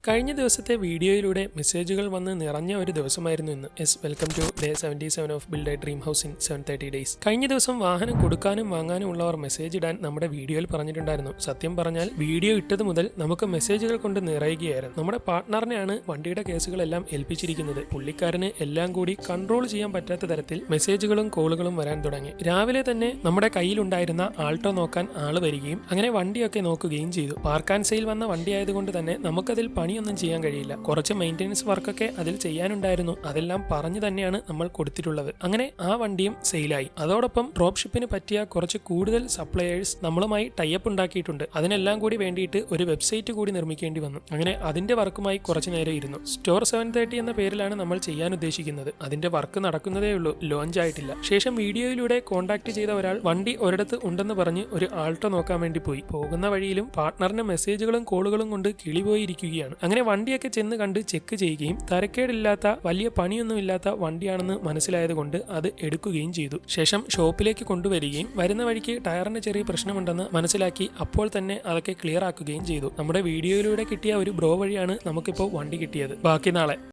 കഴിഞ്ഞ ദിവസത്തെ വീഡിയോയിലൂടെ മെസ്സേജുകൾ വന്ന് നിറഞ്ഞ ഒരു ദിവസമായിരുന്നു ഇന്ന്. Welcome to day 77 of build a dream house in 730 days. കഴിഞ്ഞ ദിവസം വാഹനം കൊടുക്കാനും വാങ്ങാനും ഉള്ളവർ മെസ്സേജ് ഇടാൻ നമ്മുടെ വീഡിയോയിൽ പറഞ്ഞിട്ടുണ്ടായിരുന്നു. സത്യം പറഞ്ഞാൽ വീഡിയോ ഇട്ടത് മുതൽ നമുക്ക് മെസ്സേജുകൾ കൊണ്ട് നിറയുകയായിരുന്നു. നമ്മുടെ പാർട്ട്ണറിനെയാണ് വണ്ടിയുടെ കേസുകളെല്ലാം ഏൽപ്പിച്ചിരിക്കുന്നത്. പുള്ളിക്കാരന് എല്ലാം കൂടി കൺട്രോൾ ചെയ്യാൻ പറ്റാത്ത തരത്തിൽ മെസ്സേജുകളും കോളുകളും വരാൻ തുടങ്ങി. രാവിലെ തന്നെ നമ്മുടെ കയ്യിലുണ്ടായിരുന്ന ആൾട്ടോ നോക്കാൻ ആള് വരികയും അങ്ങനെ വണ്ടിയൊക്കെ നോക്കുകയും ചെയ്തു. പാർക്ക് ആൻഡ് സെയിൽ വന്ന വണ്ടി ആയതുകൊണ്ട് തന്നെ നമുക്കതിൽ പണിയൊന്നും ചെയ്യാൻ കഴിയില്ല. കുറച്ച് മെയിൻ്റെനൻസ് വർക്കൊക്കെ അതിൽ ചെയ്യാനുണ്ടായിരുന്നു. അതെല്ലാം പറഞ്ഞു തന്നെയാണ് നമ്മൾ കൊടുത്തിട്ടുള്ളത്. അങ്ങനെ ആ വണ്ടിയും സെയിലായി. അതോടൊപ്പം ഡ്രോപ്പ് ഷിപ്പിന് പറ്റിയ കുറച്ച് കൂടുതൽ സപ്ലയേഴ്സ് നമ്മളുമായി ടൈപ്പ് ഉണ്ടാക്കിയിട്ടുണ്ട്. അതിനെല്ലാം കൂടി വേണ്ടിയിട്ട് ഒരു വെബ്സൈറ്റ് കൂടി നിർമ്മിക്കേണ്ടി വന്നു. അങ്ങനെ അതിന്റെ വർക്കുമായി കുറച്ചു നേരം ഇരുന്നു. സ്റ്റോർ 730 എന്ന പേരിലാണ് നമ്മൾ ചെയ്യാൻ ഉദ്ദേശിക്കുന്നത്. അതിന്റെ വർക്ക് നടക്കുന്നതേ ഉള്ളൂ, ലോഞ്ച് ആയിട്ടില്ല. ശേഷം വീഡിയോയിലൂടെ കോൺടാക്ട് ചെയ്ത ഒരാൾ വണ്ടി ഒരിടത്ത് ഉണ്ടെന്ന് പറഞ്ഞ് ഒരു ആൾട്ടോ നോക്കാൻ വേണ്ടി പോയി. പോകുന്ന വഴിയിലും പാർട്ട്ണറിന്റെ മെസ്സേജുകളും കോളുകളും കൊണ്ട് കിളിപോയിരിക്കുകയാണ്. അങ്ങനെ വണ്ടിയൊക്കെ ചെന്ന് കണ്ട് ചെക്ക് ചെയ്യുകയും തരക്കേടില്ലാത്ത വലിയ പണിയൊന്നുമില്ലാത്ത വണ്ടിയാണെന്ന് മനസ്സിലായതുകൊണ്ട് അത് എടുക്കുകയും ചെയ്തു. ശേഷം ഷോപ്പിലേക്ക് കൊണ്ടുവരികയും വരുന്ന വഴിക്ക് ടയറിന് ചെറിയ പ്രശ്നമുണ്ടെന്ന് മനസ്സിലാക്കി അപ്പോൾ തന്നെ അതൊക്കെ ക്ലിയർ ആക്കുകയും ചെയ്തു. നമ്മുടെ വീഡിയോയിലൂടെ കിട്ടിയ ഒരു ബ്രോ വഴിയാണ് നമുക്കിപ്പോൾ വണ്ടി കിട്ടിയത്. ബാക്കി നാളെ.